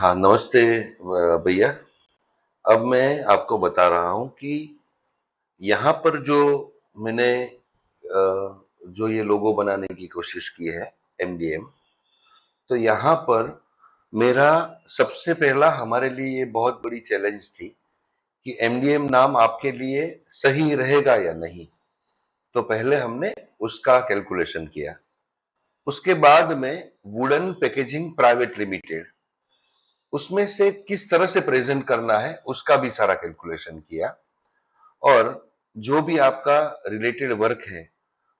हाँ, नमस्ते भैया। अब मैं आपको बता रहा हूँ कि यहाँ पर जो मैंने जो ये लोगो बनाने की कोशिश की है, एमडीएम, तो यहाँ पर मेरा सबसे पहला हमारे लिए ये बहुत बड़ी चैलेंज थी कि एमडीएम नाम आपके लिए सही रहेगा या नहीं। तो पहले हमने उसका कैलकुलेशन किया। उसके बाद में वुडन पैकेजिंग प्राइवेट लिमिटेड, उसमें से किस तरह से प्रेजेंट करना है उसका भी सारा कैलकुलेशन किया। और जो भी आपका रिलेटेड वर्क है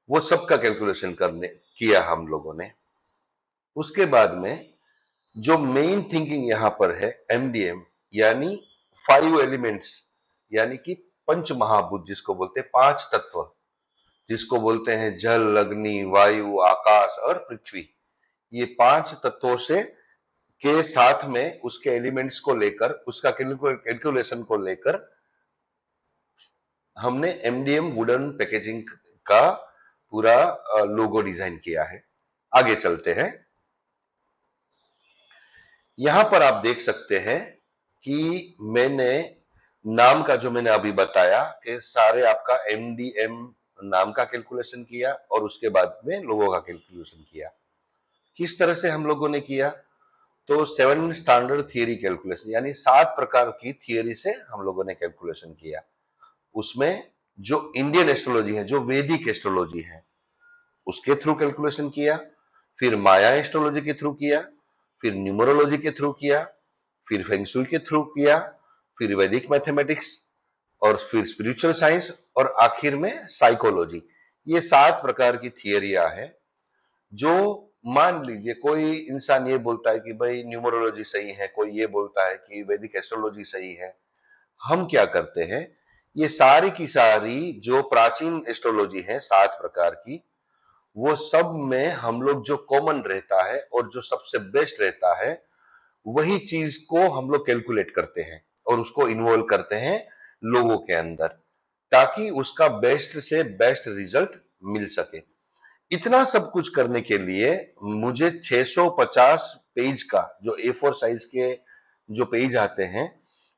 वो सबका कैलकुलेशन करने किया हम लोगों ने। उसके बाद में जो मेन थिंकिंग यहाँ पर है एमडीएम, यानी 5 एलिमेंट्स, यानी कि पंच महाभूत जिसको बोलते हैं, 5 तत्व जिसको बोलते हैं जल, अग्नि, वायु, आकाश और पृथ्वी। ये 5 तत्वों से के साथ में उसके एलिमेंट्स को लेकर, उसका कैलकुलेशन को लेकर हमने एमडीएम वुडन पैकेजिंग का पूरा लोगो डिजाइन किया है। आगे चलते हैं। यहां पर आप देख सकते हैं कि मैंने नाम का, जो मैंने अभी बताया कि सारे आपका एमडीएम नाम का कैलकुलेशन किया और उसके बाद में लोगो का कैलकुलेशन किया। किस तरह से हम लोगों ने किया? तो 7 स्टैंडर्ड थियरी कैलकुलेशन, यानी 7 प्रकार की थियरी से हम लोगों ने कैलकुलेशन किया। उसमें जो इंडियन एस्ट्रोलॉजी है, जो वैदिक एस्ट्रोलॉजी है, उसके थ्रू कैलकुलेशन किया, फिर माया एस्ट्रोलॉजी के थ्रू किया, फिर न्यूमरोलॉजी के थ्रू किया, फिर फेंगशुई के थ्रू किया, फिर वैदिक मैथमेटिक्स, और फिर स्पिरिचुअल साइंस, और आखिर में साइकोलॉजी। ये 7 प्रकार की थियरियां हैं। जो, मान लीजिए कोई इंसान ये बोलता है कि भाई न्यूमरोलॉजी सही है, कोई ये बोलता है कि वैदिक एस्ट्रोलॉजी सही है। हम क्या करते हैं, ये सारी की सारी जो प्राचीन एस्ट्रोलॉजी है 7 प्रकार की, वो सब में हम लोग जो कॉमन रहता है और जो सबसे बेस्ट रहता है, वही चीज को हम लोग कैलकुलेट करते हैं और उसको इन्वॉल्व करते हैं लोगों के अंदर, ताकि उसका बेस्ट से बेस्ट रिजल्ट मिल सके। इतना सब कुछ करने के लिए मुझे 650 पेज का, जो A4 साइज के जो पेज आते हैं,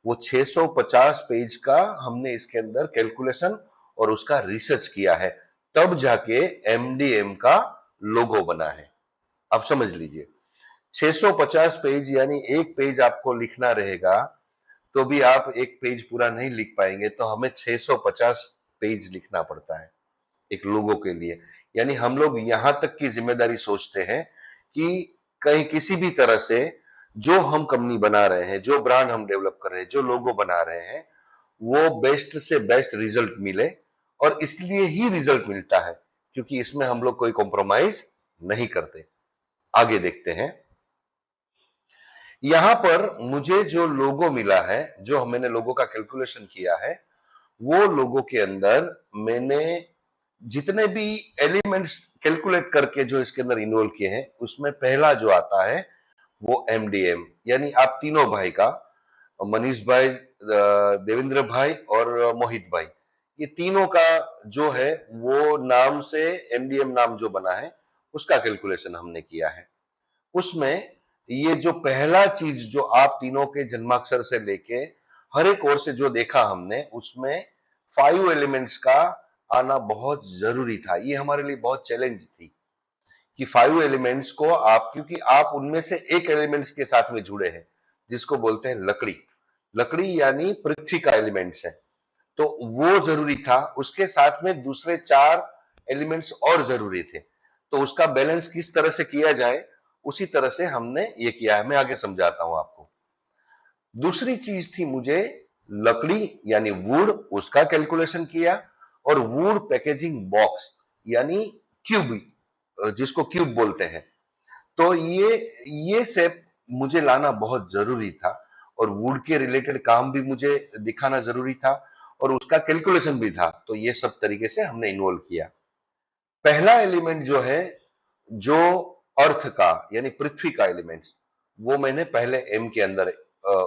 वो 650 पेज का हमने इसके अंदर कैलकुलेशन और उसका रिसर्च किया है। तब जाके एमडीएम का लोगो बना है। अब समझ लीजिए, 650 पेज, यानी एक पेज आपको लिखना रहेगा तो भी आप एक पेज पूरा नहीं लिख पाएंगे, तो हमें 650 पेज लिखना पड़ता है एक लोगों के लिए। यानी हम लोग यहां तक की जिम्मेदारी सोचते हैं कि कहीं किसी भी तरह से जो हम कंपनी बना रहे हैं, जो ब्रांड हम डेवलप कर रहे हैं, जो लोगो बना रहे हैं, वो बेस्ट से बेस्ट रिजल्ट मिले। और इसलिए ही रिजल्ट मिलता है क्योंकि इसमें हम लोग कोई कॉम्प्रोमाइज नहीं करते। आगे देखते हैं। यहां पर मुझे जो लोगो मिला है, जो मैंने लोगो का कैलकुलेशन किया है, वो लोगो के अंदर मैंने जितने भी एलिमेंट्स कैलकुलेट करके जो इसके अंदर इन्वॉल्व किए हैं, उसमें पहला जो आता है वो एमडीएम, यानी आप तीनों भाई का, मनीष भाई, देवेंद्र भाई और मोहित भाई, ये तीनों का जो है वो नाम से एमडीएम नाम जो बना है उसका कैलकुलेशन हमने किया है। उसमें ये जो पहला चीज जो आप तीनों के जन्माक्षर से लेके हर एक ओर से जो देखा हमने, उसमें 5 एलिमेंट्स का आना बहुत जरूरी था। ये हमारे लिए बहुत चैलेंज थी कि 5 एलिमेंट्स को आप, क्योंकि आप उनमें से एक एलिमेंट्स के साथ में जुड़े हैं जिसको बोलते हैं लकड़ी। लकड़ी यानी पृथ्वी का एलिमेंट्स है, तो वो जरूरी था। उसके साथ में दूसरे 4 एलिमेंट्स और जरूरी थे। तो उसका बैलेंस किस तरह से किया जाए, उसी तरह से हमने ये किया है। मैं आगे समझाता हूं आपको। दूसरी चीज थी, मुझे लकड़ी यानी वुड, उसका कैलकुलेशन किया, और वुड पैकेजिंग बॉक्स यानी क्यूब, जिसको क्यूब बोलते हैं। तो ये सेप मुझे लाना बहुत जरूरी था, और वुड के रिलेटेड काम भी मुझे दिखाना जरूरी था, और उसका कैलकुलेशन भी था। तो ये सब तरीके से हमने इन्वॉल्व किया। पहला एलिमेंट जो है, जो अर्थ का यानी पृथ्वी का एलिमेंट्स, वो मैंने पहले एम के अंदर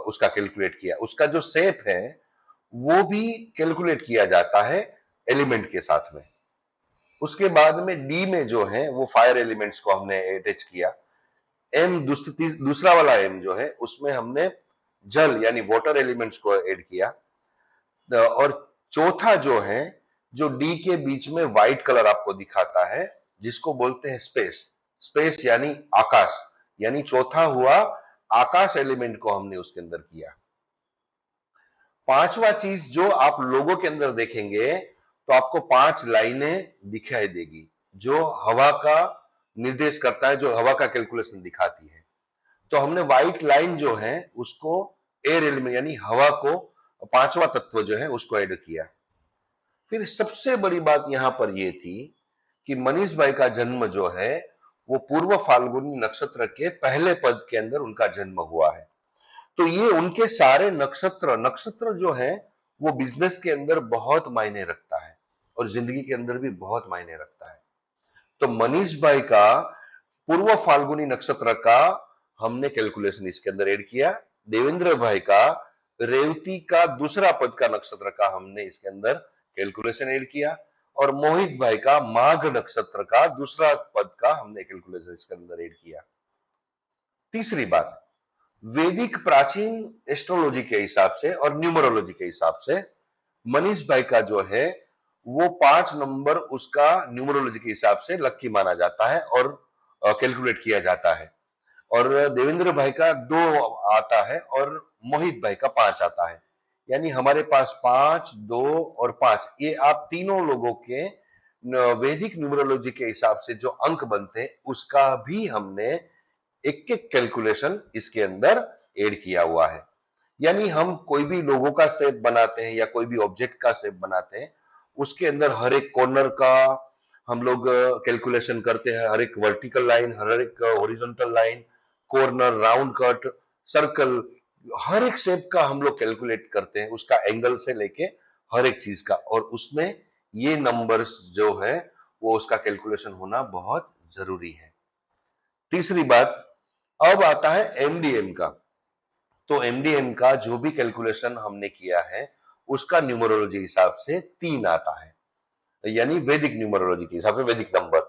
उसका कैलकुलेट किया। उसका जो शेप है वो भी कैलकुलेट किया जाता है एलिमेंट के साथ में। उसके बाद में डी में जो है वो फायर एलिमेंट्स को हमने अटैच किया। एम दूसरा वाला एम जो है उसमें हमने जल यानी वाटर एलिमेंट्स को ऐड किया। और चौथा जो है, जो डी के बीच में व्हाइट कलर आपको दिखाता है, जिसको बोलते हैं स्पेस। स्पेस यानी आकाश, यानी चौथा हुआ आकाश एलिमेंट को हमने उसके अंदर किया। पांचवा चीज जो आप लोगों के अंदर देखेंगे तो आपको 5 लाइनें दिखाई देगी जो हवा का निर्देश करता है, जो हवा का कैलकुलेशन दिखाती है। तो हमने व्हाइट लाइन जो है उसको एयर एलिमेंट यानी हवा को, पांचवा तत्व जो है उसको ऐड किया। फिर सबसे बड़ी बात यहां पर यह थी कि मनीष भाई का जन्म जो है वो पूर्व फाल्गुनी नक्षत्र के पहले पद के अंदर उनका जन्म हुआ है। तो ये उनके सारे नक्षत्र नक्षत्र जो है वो बिजनेस के अंदर बहुत मायने रखता है और जिंदगी के अंदर भी बहुत मायने रखता है। तो मनीष भाई का पूर्व फाल्गुनी नक्षत्र का हमने कैलकुलेशन इसके अंदर ऐड किया। देवेंद्र भाई का रेवती का दूसरा पद का नक्षत्र का हमने इसके अंदर कैलकुलेशन ऐड किया। और मोहित भाई का माघ नक्षत्र का दूसरा पद का हमने कैलकुलेशन इसके अंदर ऐड किया। तीसरी बात, वैदिक प्राचीन एस्ट्रोलॉजी के हिसाब से और न्यूमरोलॉजी के हिसाब से मनीष भाई का जो है वो 5 नंबर उसका न्यूमरोलॉजी के हिसाब से लक्की माना जाता है और कैलकुलेट किया जाता है। और देवेंद्र भाई का 2 आता है और मोहित भाई का 5 आता है। यानी हमारे पास 5, 2 और 5, ये आप तीनों लोगों के वैदिक न्यूमरोलॉजी के हिसाब से जो अंक बनते हैं उसका भी हमने एक एक कैलकुलेशन इसके अंदर ऐड किया हुआ है। यानी हम कोई भी लोगों का शेप बनाते हैं या कोई भी ऑब्जेक्ट का शेप बनाते हैं, उसके अंदर हर एक कॉर्नर का हम लोग कैलकुलेशन करते हैं, हर एक वर्टिकल लाइन, हर एक horizontal line, corner, round cut, circle, हर एक शेप का हम लोग कैलकुलेट करते हैं, उसका एंगल से लेके हर एक चीज का। और उसमें ये नंबर्स जो है वो उसका कैलकुलेशन होना बहुत जरूरी है। तीसरी बात, अब आता है एमडीएम का। तो एमडीएम का जो भी कैलकुलेशन हमने किया है उसका न्यूमरोलॉजी हिसाब से 3 आता है, यानी वैदिक न्यूमरोलॉजी के हिसाब से वैदिक नंबर।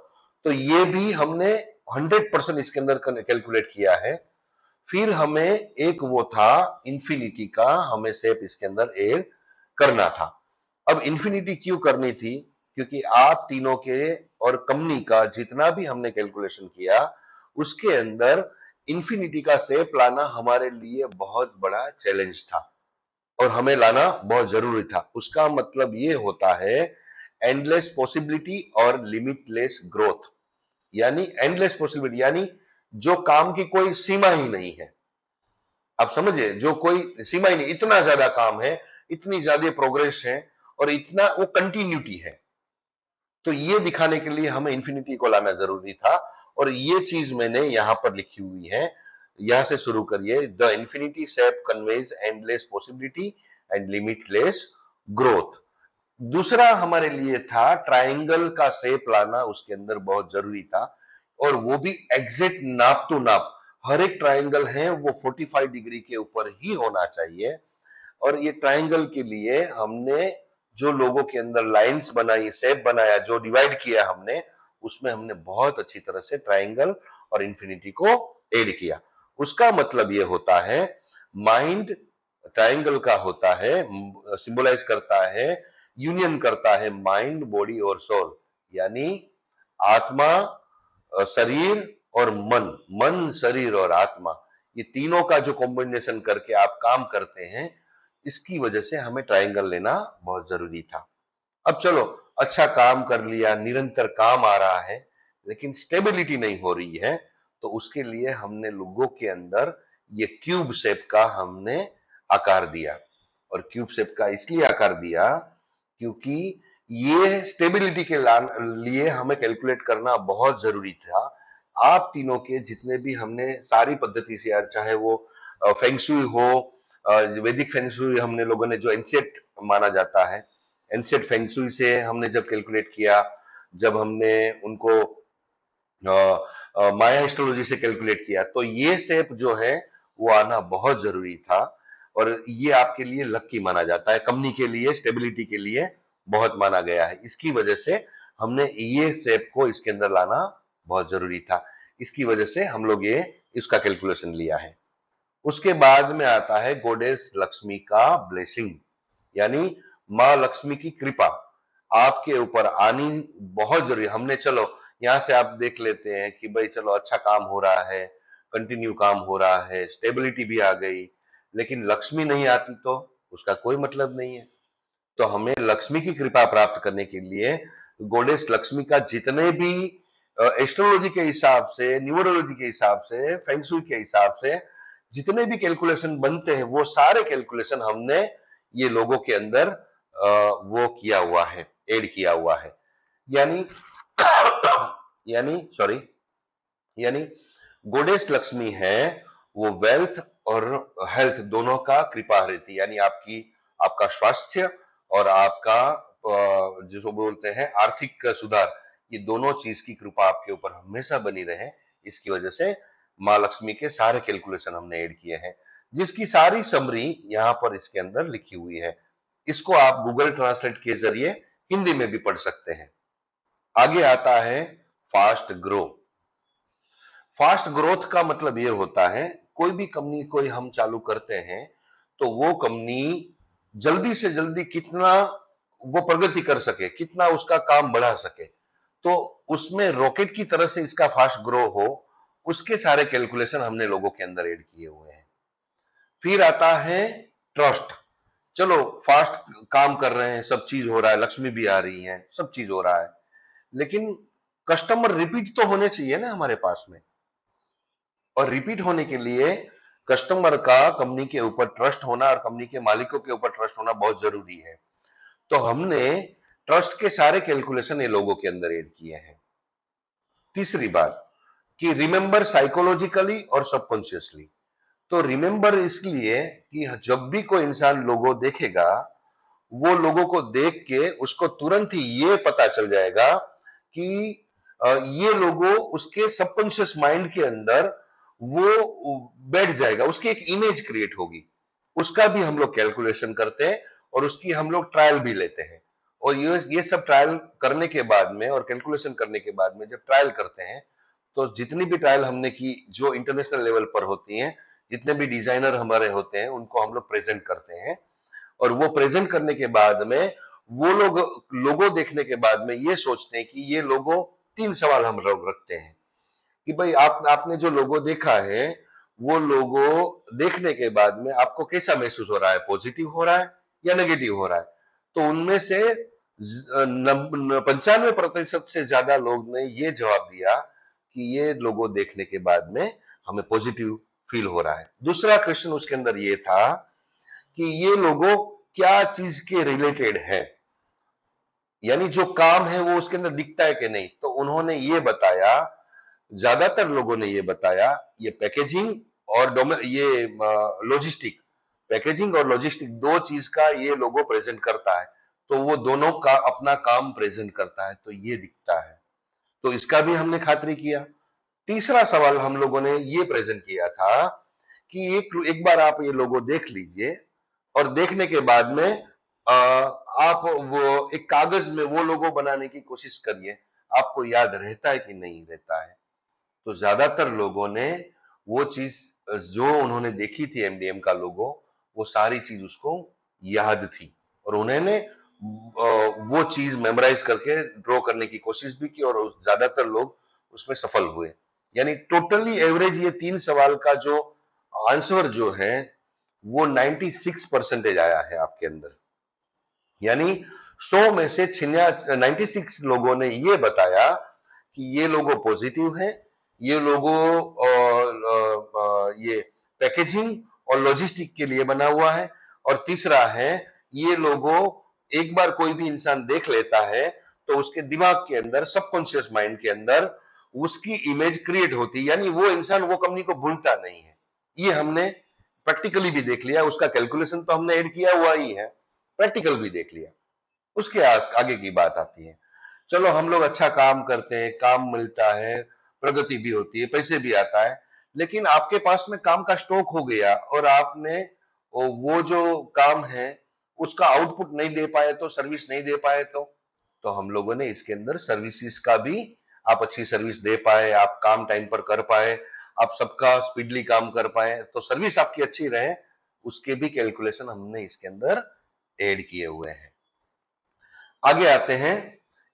तो ये भी हमने 100% इसके अंदर कैलकुलेट किया है। फिर हमें एक वो था इंफिनिटी का, हमें शेप इसके अंदर ऐड करना था। अब इंफिनिटी क्यों करनी थी? क्योंकि आप तीनों के और कंपनी का जितना भी हमने कैलकुलेशन किया उसके अंदर इंफिनिटी का शेप लाना हमारे लिए बहुत बड़ा चैलेंज था और हमें लाना बहुत जरूरी था। उसका मतलब ये होता है एंडलेस पॉसिबिलिटी और लिमिटलेस ग्रोथ। यानी एंडलेस पॉसिबिलिटी यानी जो काम की कोई सीमा ही नहीं है। आप समझिए, जो कोई सीमा ही नहीं, इतना ज्यादा काम है, इतनी ज्यादा प्रोग्रेस है और इतना वो कंटिन्यूटी है। तो ये दिखाने के लिए हमें इंफिनिटी को लाना जरूरी था और ये चीज मैंने यहां पर लिखी हुई है। यहां से शुरू करिए, the infinity shape conveys endless possibility and limitless growth. दूसरा हमारे लिए था ट्रायंगल का शेप लाना, उसके अंदर बहुत जरूरी था और वो भी एग्जैक्ट नाप टू नाप। हर एक ट्रायंगल है वो 45 डिग्री के ऊपर ही होना चाहिए। और ये ट्रायंगल के लिए हमने जो लोगों के अंदर लाइंस बनाई, शेप बनाया, जो डिवाइड किया हमने, उसमें हमने बहुत अच्छी तरह से ट्रायंगल और इंफिनिटी को ऐड किया। उसका मतलब ये होता है, माइंड ट्रायंगल का होता है, सिंबलाइज करता है, यूनियन करता है माइंड, बॉडी और सोल। यानी आत्मा, शरीर और मन, मन, शरीर और आत्मा, ये तीनों का जो कॉम्बिनेशन करके आप काम करते हैं, इसकी वजह से हमें ट्रायंगल लेना बहुत जरूरी था। अब चलो, अच्छा काम कर लिया, निरंतर काम आ रहा है, लेकिन स्टेबिलिटी नहीं हो रही है, तो उसके लिए हमने लोगों के अंदर ये क्यूब शेप का हमने आकार दिया। और क्यूब शेप का इसलिए आकार दिया क्योंकि ये स्टेबिलिटी के लिए हमें कैलकुलेट करना बहुत जरूरी था। आप तीनों के जितने भी हमने सारी पद्धति से, यार चाहे वो फेंगशुई हो, वैदिक फेंगशुई हमने लोगों ने जो एंशिएंट माना जाता है, एंशिएंट फेंगशुई से हमने जब कैलकुलेट किया, जब हमने उनको माया एस्ट्रोलॉजी से कैलकुलेट किया, तो ये शेप जो है वो आना बहुत जरूरी था। और ये आपके लिए लक्की माना जाता है, कंपनी के लिए, स्टेबिलिटी के लिए बहुत माना गया है। इसकी वजह से हमने ये शेप को इसके अंदर लाना बहुत जरूरी था। इसकी वजह से हम लोग ये इसका कैलकुलेशन लिया है। उसके बाद में आता है गॉडेस लक्ष्मी का ब्लेसिंग, यानी माँ लक्ष्मी की कृपा आपके ऊपर आनी बहुत जरूरी है। हमने चलो यहां से आप देख लेते हैं कि भाई चलो अच्छा काम हो रहा है, कंटिन्यू काम हो रहा है, स्टेबिलिटी भी आ गई, लेकिन लक्ष्मी नहीं आती तो उसका कोई मतलब नहीं है। तो हमें लक्ष्मी की कृपा प्राप्त करने के लिए गॉडेस लक्ष्मी का जितने भी एस्ट्रोलॉजी के हिसाब से, न्यूमरोलॉजी के हिसाब से, फेंगशुई के हिसाब से जितने भी कैलकुलेशन बनते हैं वो सारे कैलकुलेशन हमने ये लोगों के अंदर वो किया हुआ है, ऐड किया हुआ है। यानी यानी सॉरी यानी गोडेस लक्ष्मी है वो वेल्थ और हेल्थ दोनों का कृपा रहती है, यानी आपका स्वास्थ्य और आपका जिसको बोलते हैं आर्थिक सुधार, ये दोनों चीज की कृपा आपके ऊपर हमेशा बनी रहे। इसकी वजह से माँ लक्ष्मी के सारे कैलकुलेशन हमने ऐड किए हैं, जिसकी सारी समरी यहाँ पर इसके अंदर लिखी हुई है। इसको आप गूगल ट्रांसलेट के जरिए हिंदी में भी पढ़ सकते हैं। आगे आता है फास्ट ग्रो। फास्ट ग्रोथ का मतलब ये होता है कोई भी कंपनी कोई हम चालू करते हैं तो वो कंपनी जल्दी से जल्दी कितना वो प्रगति कर सके, कितना उसका काम बढ़ा सके, तो उसमें रॉकेट की तरह से इसका फास्ट ग्रो हो, उसके सारे कैलकुलेशन हमने लोगों के अंदर ऐड किए हुए हैं। फिर आता है ट्रस्ट। चलो फास्ट काम कर रहे हैं, सब चीज हो रहा है, लक्ष्मी भी आ रही है, सब चीज हो रहा है, लेकिन कस्टमर रिपीट तो होने चाहिए ना हमारे पास में। और रिपीट होने के लिए कस्टमर का कंपनी के ऊपर ट्रस्ट होना और कंपनी के मालिकों के ऊपर ट्रस्ट होना बहुत जरूरी है। तो हमने ट्रस्ट के सारे कैलकुलेशन ये लोगों के अंदर ऐड किए हैं। तीसरी बात कि रिमेंबर साइकोलॉजिकली और सबकॉन्शियसली। तो रिमेंबर इसलिए कि जब भी कोई इंसान लोगो देखेगा, वो लोगों को देख के उसको तुरंत ही ये पता चल जाएगा कि ये लोगो उसके सबकॉन्शियस माइंड के अंदर वो बैठ जाएगा, उसकी एक इमेज क्रिएट होगी। उसका भी हम लोग कैलकुलेशन करते हैं और उसकी हम लोग ट्रायल भी लेते हैं। और ये सब ट्रायल करने के बाद में और कैलकुलेशन करने के बाद में जब ट्रायल करते हैं तो जितनी भी ट्रायल हमने की जो इंटरनेशनल लेवल पर होती हैं, जितने भी डिजाइनर हमारे होते हैं उनको हम लोग प्रेजेंट करते हैं। और वो प्रेजेंट करने के बाद में वो लोगो देखने के बाद में ये सोचते हैं कि ये लोगो, तीन सवाल हम लोग रखते हैं कि भाई आपने जो लोगो देखा है वो लोगो देखने के बाद में आपको कैसा महसूस हो रहा है, पॉजिटिव हो रहा है या नेगेटिव हो रहा है। तो उनमें से 95% से ज्यादा लोग ने ये जवाब दिया कि ये लोगो देखने के बाद में हमें पॉजिटिव फील हो रहा है। दूसरा क्वेश्चन उसके अंदर ये था कि ये लोगो क्या चीज के रिलेटेड है, यानी जो काम है वो उसके अंदर दिखता है कि नहीं। तो उन्होंने ये बताया, ज्यादातर लोगों ने ये बताया, ये पैकेजिंग और ये लॉजिस्टिक, पैकेजिंग और लॉजिस्टिक दो चीज का ये लोगो प्रेजेंट करता है। तो वो दोनों का अपना काम प्रेजेंट करता है, तो ये दिखता है। तो इसका भी हमने खातिरी किया। तीसरा सवाल हम लोगों ने ये प्रेजेंट किया था कि एक बार आप ये लोगो देख लीजिए और देखने के बाद में आप वो एक कागज में वो लोगो बनाने की कोशिश करिए, आपको याद रहता है कि नहीं रहता है। तो ज्यादातर लोगों ने वो चीज जो उन्होंने देखी थी एमडीएम का लोगो, वो सारी चीज उसको याद थी और उन्होंने वो चीज मेमोराइज करके ड्रॉ करने की कोशिश भी की और ज्यादातर लोग उसमें सफल हुए। यानी टोटली एवरेज ये तीन सवाल का जो आंसर जो है वो 96% आया है आपके अंदर। यानी 100 में से 96 लोगों ने ये बताया कि ये लोगो पॉजिटिव है, ये लोगो ये पैकेजिंग और लॉजिस्टिक के लिए बना हुआ है। और तीसरा है ये लोगो एक बार कोई भी इंसान देख लेता है तो उसके दिमाग के अंदर, सबकॉन्शियस माइंड के अंदर उसकी इमेज क्रिएट होती है, यानी वो इंसान वो कंपनी को भूलता नहीं है। ये हमने प्रैक्टिकली भी देख लिया, उसका कैलकुलेशन तो हमने ऐड किया हुआ ही है, प्रैक्टिकल भी देख लिया। उसके आगे की बात आती है, चलो हम लोग अच्छा काम करते हैं, काम मिलता है, प्रगति भी होती है, पैसे भी आता है, लेकिन आपके पास में काम का स्टॉक हो गया और आपने वो जो काम है उसका आउटपुट नहीं दे पाए, तो सर्विस नहीं दे पाए, तो हम लोगों ने इसके अंदर सर्विसेज का भी, आप अच्छी सर्विस दे पाए, आप काम टाइम पर कर पाए, आप सबका स्पीडली काम कर पाए, तो सर्विस आपकी अच्छी रहे, उसके भी कैलकुलेशन हमने इसके अंदर ऐड किए हुए हैं। आगे आते हैं।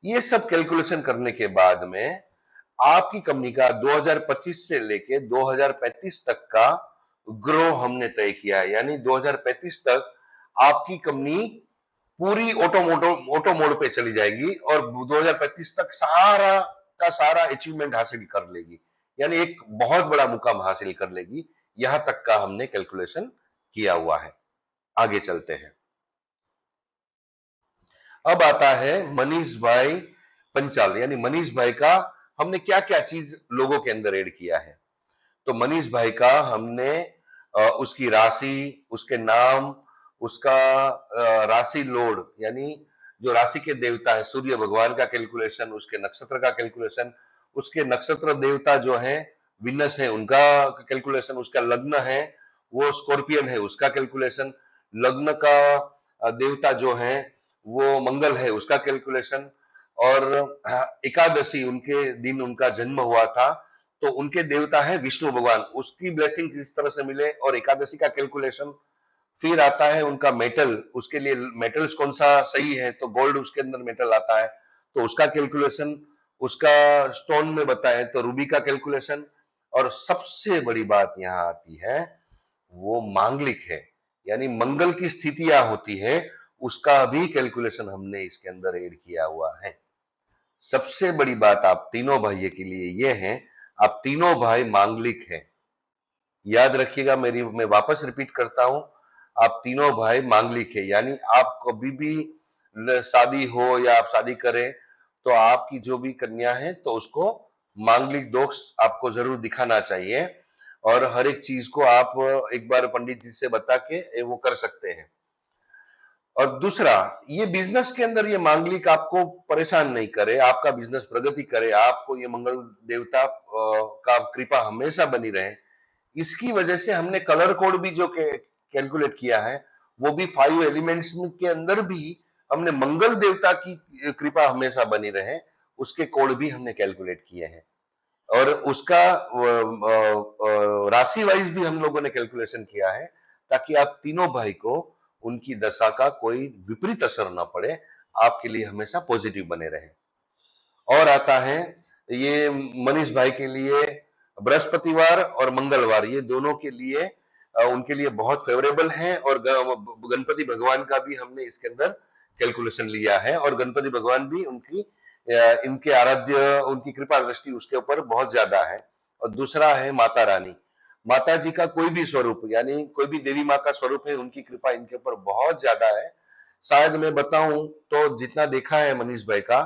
ये सब कैलकुलेशन करने के बाद में आपकी कंपनी का 2025 से लेके 2035 तक का ग्रो हमने तय किया है, यानी 2035 तक आपकी कंपनी पूरी ऑटो मोड पे चली जाएगी और 2035 तक सारा का सारा अचीवमेंट हासिल कर लेगी, यानी एक बहुत बड़ा मुकाम हासिल कर लेगी। यहां तक का हमने कैलकुलेशन किया हुआ है। आगे चलते हैं। अब आता है मनीष भाई पंचाल, यानी मनीष भाई का हमने क्या क्या चीज लोगों के अंदर ऐड किया है। तो मनीष भाई का हमने उसकी राशि, उसके नाम, उसका राशि लोड, यानी जो राशि के देवता है सूर्य भगवान का कैलकुलेशन, उसके नक्षत्र का कैलकुलेशन, उसके नक्षत्र देवता जो है विनस है उनका कैलकुलेशन, उसका लग्न है वो स्कॉर्पियन है उसका कैलकुलेशन, लग्न का देवता जो है वो मंगल है उसका कैलकुलेशन, और एकादशी उनके दिन उनका जन्म हुआ था तो उनके देवता है विष्णु भगवान, उसकी ब्लेसिंग किस तरह से मिले और एकादशी का कैलकुलेशन। फिर आता है उनका मेटल, उसके लिए मेटल्स कौन सा सही है, तो गोल्ड उसके अंदर मेटल आता है तो उसका कैलकुलेशन, उसका स्टोन में बताएं तो रूबी का कैलकुलेशन। और सबसे बड़ी बात यहां आती है वो मांगलिक है, यानी मंगल की स्थितियां होती है उसका भी कैलकुलेशन हमने इसके अंदर ऐड किया हुआ है। सबसे बड़ी बात आप तीनों भाइयों के लिए ये है, आप तीनों भाई मांगलिक हैं। याद रखिएगा, मैं वापस रिपीट करता हूं, आप तीनों भाई मांगलिक है, यानी आप कभी भी शादी हो या आप शादी करें तो आपकी जो भी कन्या है तो उसको मांगलिक दोष आपको जरूर दिखाना चाहिए, और हर एक चीज को आप एक बार पंडित जी से बता के वो कर सकते हैं। और दूसरा, ये बिजनेस के अंदर ये मांगलिक आपको परेशान नहीं करे, आपका बिजनेस प्रगति करे, आपको ये मंगल देवता का कृपा हमेशा बनी रहे, इसकी वजह से हमने कलर कोड भी जो कैलकुलेट किया है वो भी 5 एलिमेंट्स के अंदर भी हमने मंगल देवता की कृपा हमेशा बनी रहे, उसके कोड भी हमने कैलकुलेट किए हैं। और उसका राशि वाइज भी हम लोगों ने कैलकुलेशन किया है ताकि आप तीनों भाई को उनकी दशा का कोई विपरीत असर ना पड़े, आपके लिए हमेशा पॉजिटिव बने रहे। और आता है ये मनीष भाई के लिए बृहस्पतिवार और मंगलवार, ये दोनों के लिए उनके लिए बहुत फेवरेबल है, और गणपति भगवान का भी हमने इसके अंदर कैलकुलेशन लिया है, और गणपति भगवान भी उनकी इनके आराध्य, उनकी कृपा दृष्टि उसके ऊपर बहुत ज्यादा है। और दूसरा है माता रानी, माता जी का कोई भी स्वरूप, यानी कोई भी देवी माँ का स्वरूप है, उनकी कृपा इनके ऊपर बहुत ज्यादा है। शायद मैं बताऊं तो जितना देखा है मनीष भाई का,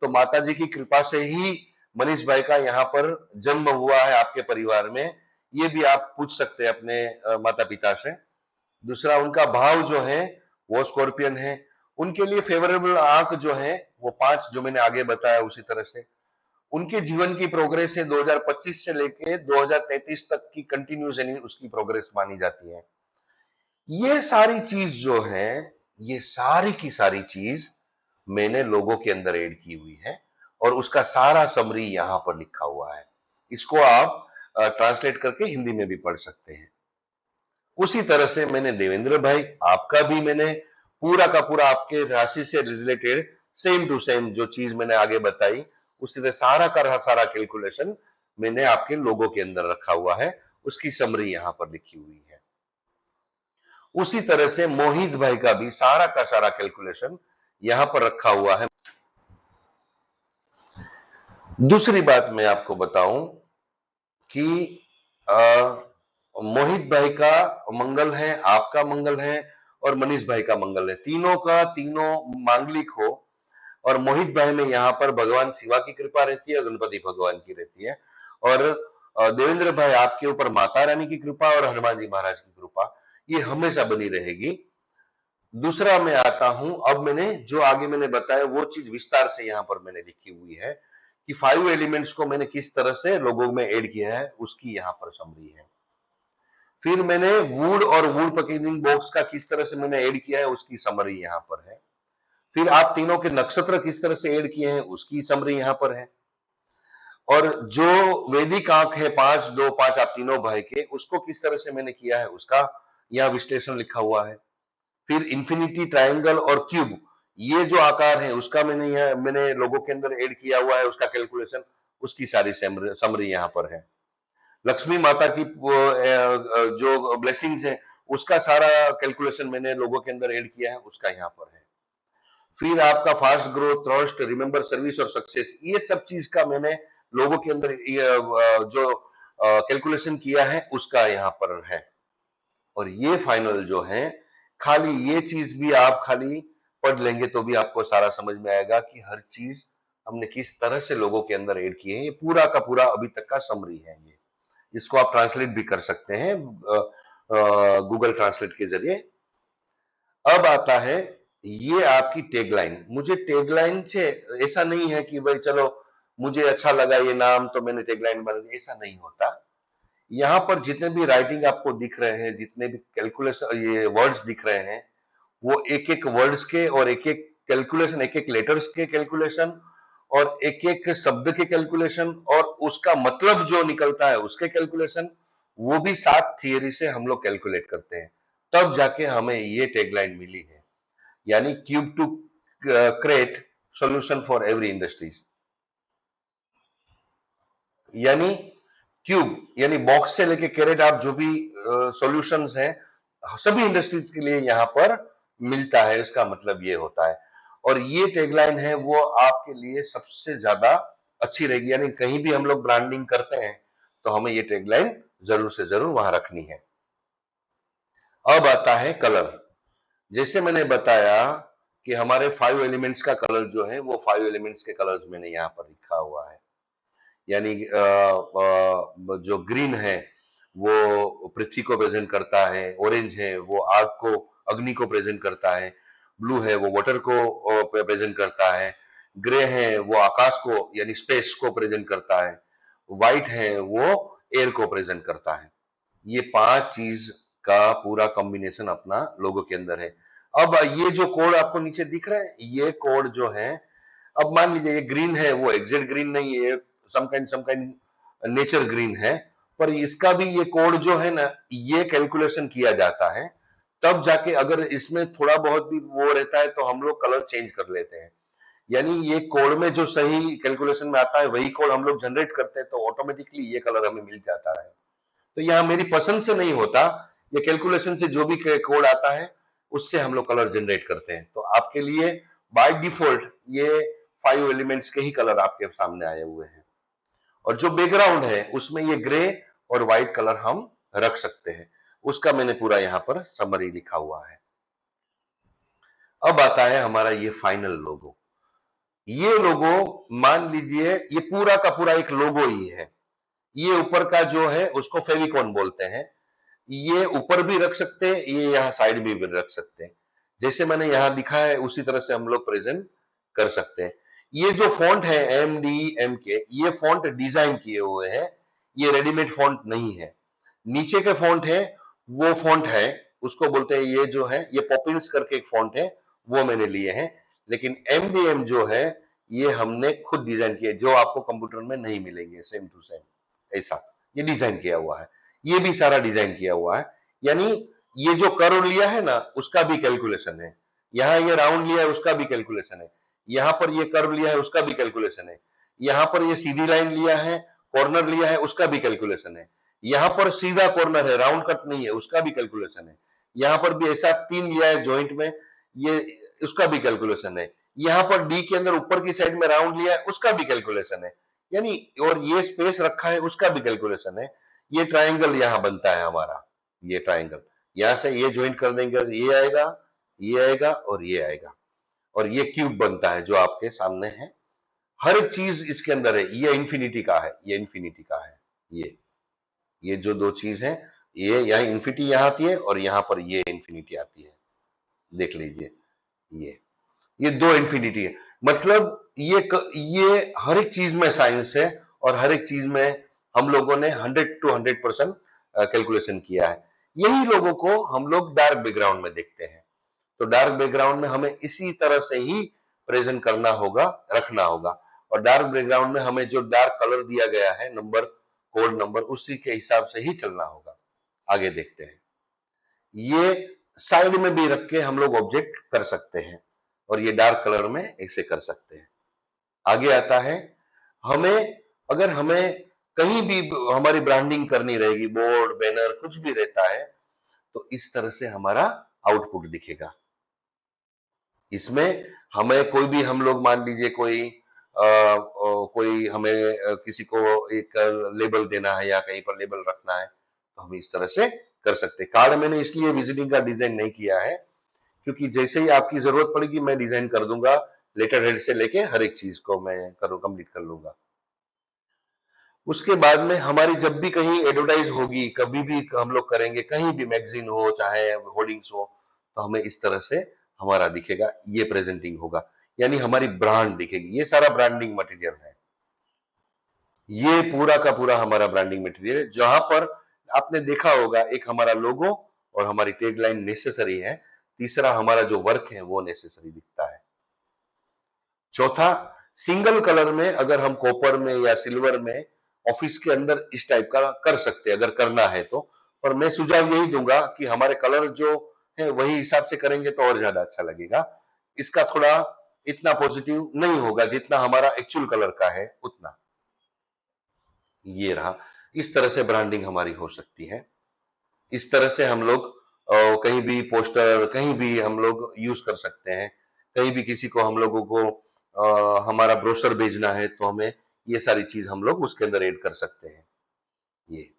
तो माता जी की कृपा से ही मनीष भाई का यहाँ पर जन्म हुआ है आपके परिवार में, ये भी आप पूछ सकते हैं अपने माता पिता से। दूसरा, उनका भाव जो है वो स्कॉर्पियन है, उनके लिए फेवरेबल आंक जो है वो 5, जो मैंने आगे बताया उसी तरह से। उनके जीवन की प्रोग्रेस है 2025 से लेके 2033 तक की कंटिन्यूस, यानी उसकी प्रोग्रेस मानी जाती है। ये सारी चीज जो है, ये सारी की सारी चीज मैंने लोगों के अंदर ऐड की हुई है, और उसका सारा समरी यहां पर लिखा हुआ है। इसको आप ट्रांसलेट करके हिंदी में भी पढ़ सकते हैं। उसी तरह से मैंने देवेंद्र भाई आपका भी मैंने पूरा का पूरा आपके राशि से रिलेटेड सेम टू सेम जो चीज मैंने आगे बताई, उसी तरह सारा का सारा कैलकुलेशन मैंने आपके लोगों के अंदर रखा हुआ है, उसकी समरी यहां पर लिखी हुई है। उसी तरह से मोहित भाई का भी सारा का सारा कैलकुलेशन यहां पर रखा हुआ है। दूसरी बात मैं आपको बताऊं कि मोहित भाई का मंगल है, आपका मंगल है, और मनीष भाई का मंगल है, तीनों का तीनों मांगलिक हो, और मोहित भाई में यहाँ पर भगवान शिवा की कृपा रहती है, गणपति भगवान की रहती है, और देवेंद्र भाई आपके ऊपर माता रानी की कृपा और हनुमान जी महाराज की कृपा ये हमेशा बनी रहेगी। दूसरा मैं आता हूं, अब मैंने जो आगे मैंने बताया वो चीज विस्तार से यहाँ पर मैंने लिखी हुई है कि 5 एलिमेंट्स को मैंने किस तरह से लोगों में ऐड किया है, उसकी यहाँ पर समरी है। फिर मैंने वुड और वुड पैकेजिंग बॉक्स का किस तरह से मैंने ऐड किया है, उसकी समरी यहाँ पर है। फिर आप तीनों के नक्षत्र किस तरह से ऐड किए हैं, उसकी समरी यहाँ पर है। और जो वैदिक आंक है 5 2 5 आप तीनों भाई के, उसको किस तरह से मैंने किया है उसका यहाँ विश्लेषण लिखा हुआ है। फिर इंफिनिटी, ट्रायंगल और क्यूब, ये जो आकार है उसका मैंने लोगों के अंदर ऐड किया हुआ है, उसका कैलकुलेशन, उसकी सारी समरी यहाँ पर है। लक्ष्मी माता की जो ब्लेसिंग्स है उसका सारा कैलकुलेशन मैंने लोगों के अंदर ऐड किया है, उसका यहाँ पर है। फिर आपका fast growth, trust, remember, service और सक्सेस, ये सब चीज का मैंने लोगों के अंदर जो कैलकुलेशन किया है उसका यहाँ पर है। और ये फाइनल जो है, खाली ये चीज भी आप खाली पढ़ लेंगे तो भी आपको सारा समझ में आएगा कि हर चीज हमने किस तरह से लोगों के अंदर ऐड किए हैं। ये पूरा का पूरा अभी तक का समरी है। ये इसको आप ट्रांसलेट भी कर सकते हैं गूगल ट्रांसलेट के जरिए। अब आता है ये आपकी टैगलाइन। मुझे टैगलाइन से ऐसा नहीं है कि भाई चलो मुझे अच्छा लगा ये नाम तो मैंने टैगलाइन बना दी, ऐसा नहीं होता। यहाँ पर जितने भी राइटिंग आपको दिख रहे हैं, जितने भी कैलकुलेशन ये वर्ड्स दिख रहे हैं, वो एक एक वर्ड्स के और एक एक कैलकुलेशन, एक एक लेटर्स के कैलकुलेशन और एक एक शब्द के कैलकुलेशन और उसका मतलब जो निकलता है उसके कैलकुलेशन, वो भी 7 थियरी से हम लोग कैलकुलेट करते हैं, तब जाके हमें ये टैगलाइन मिली है, यानी cube two create solution for every industries. यानी क्यूब यानी बॉक्स से लेके कैरेट, आप जो भी सॉल्यूशंस हैं सभी इंडस्ट्रीज के लिए यहाँ पर मिलता है, इसका मतलब ये होता है। और ये टैगलाइन है वो आपके लिए सबसे ज्यादा अच्छी रहेगी, यानी कहीं भी हम लोग ब्रांडिंग करते हैं तो हमें ये टैगलाइन जरूर से जरूर वहां रखनी है। अब आता है कलर। जैसे मैंने बताया कि हमारे 5 एलिमेंट्स का कलर जो है वो 5 एलिमेंट्स के कलर्स मैंने यहाँ पर लिखा हुआ है। यानी जो ग्रीन है वो पृथ्वी को प्रेजेंट करता है, ऑरेंज है वो आग को, अग्नि को प्रेजेंट करता है, ब्लू है वो वाटर को प्रेजेंट करता है, ग्रे है वो आकाश को यानी स्पेस को प्रेजेंट करता है, व्हाइट है वो एयर को प्रेजेंट करता है। ये 5 चीज का पूरा कॉम्बिनेशन अपना लोगो के अंदर है। अब ये जो कोड आपको नीचे दिख रहा है, ये कोड जो है, अब मान लीजिए ये ग्रीन है, वो एग्जैक्ट ग्रीन नहीं है, सम काइंड नेचर ग्रीन है, पर इसका भी ये कोड जो है ना, ये कैलकुलेशन किया जाता है, तब जाके अगर इसमें थोड़ा बहुत भी वो रहता है तो हम लोग कलर चेंज कर लेते हैं। यानी ये कोड में जो सही कैलकुलेशन में आता है वही कोड हम लोग जनरेट करते हैं, तो ऑटोमेटिकली ये कलर हमें मिल जाता है। तो यहाँ मेरी पसंद से नहीं होता, ये कैलकुलेशन से जो भी कोड आता है उससे हम लोग कलर जनरेट करते हैं। तो आपके लिए बाय डिफॉल्ट ये 5 एलिमेंट्स के ही कलर आपके सामने आए हुए हैं, और जो बैकग्राउंड है उसमें ये ग्रे और व्हाइट कलर हम रख सकते हैं, उसका मैंने पूरा यहाँ पर समरी लिखा हुआ है। अब आता है हमारा ये फाइनल लोगो। ये लोगो मान लीजिए ये पूरा का पूरा एक लोगो ही है। ये ऊपर का जो है उसको फेविकॉन बोलते हैं, ये ऊपर भी रख सकते हैं, ये यहाँ साइड में भी रख सकते हैं। जैसे मैंने यहाँ दिखा है उसी तरह से हम लोग प्रेजेंट कर सकते हैं। ये जो फॉन्ट है MDMK, ये फॉन्ट डिजाइन किए हुए हैं, ये रेडीमेड फॉन्ट नहीं है। नीचे के फॉन्ट है वो फॉन्ट है, उसको बोलते हैं, ये जो है ये पॉपिंस करके एक फॉन्ट है, वो मैंने लिए हैं। लेकिन MDM जो है ये हमने खुद डिजाइन किया, जो आपको कंप्यूटर में नहीं मिलेंगे सेम टू सेम ऐसा, ये डिजाइन किया हुआ है। ये भी सारा डिजाइन किया हुआ है, यानी ये जो कर्व लिया है ना उसका भी कैलकुलेशन है, यहाँ ये राउंड लिया है उसका भी कैलकुलेशन है, यहाँ पर ये कर्व लिया है उसका भी कैलकुलेशन है, यहाँ पर ये सीधी लाइन लिया है, कॉर्नर लिया है उसका भी कैलकुलेशन है, यहाँ पर सीधा कॉर्नर है, राउंड कट नहीं है, उसका भी कैलकुलेशन है, यहाँ पर भी ऐसा 3 लिया है जॉइंट में, ये उसका भी कैलकुलेशन है, यहाँ पर डी के अंदर ऊपर की साइड में राउंड लिया है उसका भी कैलकुलेशन है, यानी और ये स्पेस रखा है उसका भी कैलकुलेशन है। ये ट्राइंगल यहाँ बनता है हमारा, ये ट्राइंगल यहाँ से ये ज्वाइंट कर देंगे, ये आएगा, ये आएगा और ये आएगा, और ये क्यूब बनता है जो आपके सामने है। हर एक चीज इसके अंदर है, ये इंफिनिटी का है, ये इंफिनिटी का है, ये जो दो चीज है, ये यहाँ इंफिनिटी यहाँ आती है और यहाँ पर ये इंफिनिटी आती है, देख लीजिए, ये दो इंफिनिटी है। मतलब ये हर एक चीज में साइंस है, और हर एक चीज में हम लोगों ने 100 to 100% कैलकुलेशन किया है। यही लोगों को हम लोग डार्क बैकग्राउंड में देखते हैं, तो डार्क बैकग्राउंड में हमें इसी तरह से ही प्रेजेंट करना होगा, रखना होगा। और डार्क बैकग्राउंड में हमें जो डार्क कलर दिया गया है, नंबर, कोड नंबर, उसी के हिसाब से ही चलना होगा। आगे देखते हैं। ये साइड में भी रख के हम लोग ऑब्जेक्ट कर सकते हैं और ये डार्क कलर में ऐसे कर सकते हैं। आगे आता है, हमें अगर हमें कहीं भी हमारी ब्रांडिंग करनी रहेगी, बोर्ड, बैनर, कुछ भी रहता है, तो इस तरह से हमारा आउटपुट दिखेगा। इसमें हमें कोई भी, हम लोग मान लीजिए कोई हमें किसी को एक लेबल देना है या कहीं पर लेबल रखना है, तो हम इस तरह से कर सकते हैं। कार्ड मैंने इसलिए विजिटिंग का डिजाइन नहीं किया है, क्योंकि जैसे ही आपकी जरूरत पड़ेगी मैं डिजाइन कर दूंगा, लेटर हेड से लेके हर एक चीज को मैं कंप्लीट कर लूंगा। उसके बाद में हमारी जब भी कहीं एडवर्टाइज होगी, कभी भी हम लोग करेंगे, कहीं भी मैगजीन हो चाहे होर्डिंग्स हो, तो हमें इस तरह से हमारा दिखेगा, ये प्रेजेंटिंग होगा, यानी हमारी ब्रांड दिखेगी। ये सारा ब्रांडिंग मटेरियल है, ये पूरा का पूरा हमारा ब्रांडिंग मटेरियल है। जहां पर आपने देखा होगा, एक हमारा लोगो और हमारी टैगलाइन नेसेसरी है, तीसरा हमारा जो वर्क है वो नेसेसरी दिखता है। चौथा, सिंगल कलर में अगर हम कॉपर में या सिल्वर में ऑफिस के अंदर इस टाइप का कर सकते हैं, अगर करना है तो। पर मैं सुझाव यही दूंगा कि हमारे कलर जो है वही हिसाब से करेंगे तो और ज्यादा अच्छा लगेगा। इसका थोड़ा इतना पॉजिटिव नहीं होगा जितना हमारा एक्चुअल कलर का है उतना। ये रहा, इस तरह से ब्रांडिंग हमारी हो सकती है। इस तरह से हम लोग कहीं भी पोस्टर, कहीं भी हम लोग यूज कर सकते हैं। कहीं भी किसी को, हम लोगों को हमारा ब्रोशर भेजना है, तो हमें ये सारी चीज हम लोग उसके अंदर ऐड कर सकते हैं। ये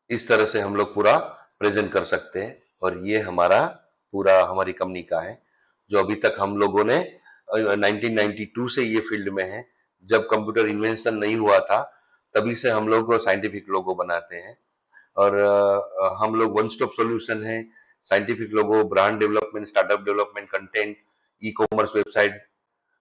इस तरह से हम लोग पूरा प्रेजेंट कर सकते हैं। और ये हमारा पूरा हमारी कंपनी का है, जो अभी तक हम लोगों ने 1992 से ये फील्ड में है। जब कंप्यूटर इन्वेंशन नहीं हुआ था, तभी से हम लोग साइंटिफिक लोगो बनाते हैं। और हम लोग वन स्टॉप सॉल्यूशन है, scientific logo, brand development, startup development, content, e commerce website.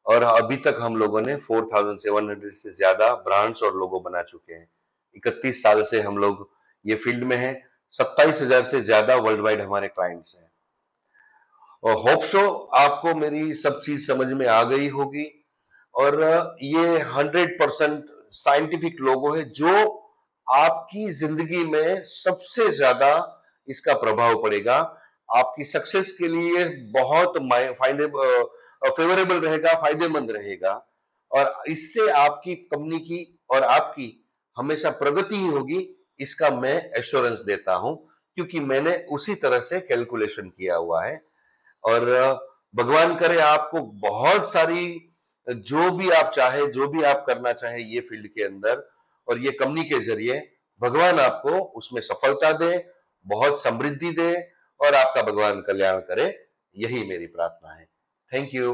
और अभी तक हम लोगों ने 4700 से ज्यादा ब्रांड्स और लोगो बना चुके हैं। 31 साल से हम लोग ये फील्ड में हैं। 27,000 से ज्यादा वर्ल्ड वाइड हमारे क्लाइंट्स हैं। और होप सो आपको मेरी सब चीज समझ में आ गई होगी। और ये 100% साइंटिफिक लोगो है, जो आपकी जिंदगी में सबसे ज्यादा इसका प्रभाव पड़ेगा। आपकी सक्सेस के लिए बहुत फेवरेबल रहेगा, फायदेमंद रहेगा। और इससे आपकी कंपनी की और आपकी हमेशा प्रगति ही होगी, इसका मैं एश्योरेंस देता हूं, क्योंकि मैंने उसी तरह से कैलकुलेशन किया हुआ है। और भगवान करे आपको बहुत सारी, जो भी आप चाहे, जो भी आप करना चाहे ये फील्ड के अंदर और ये कंपनी के जरिए, भगवान आपको उसमें सफलता दे, बहुत समृद्धि दे और आपका भगवान कल्याण करे। यही मेरी प्रार्थना है। Thank you.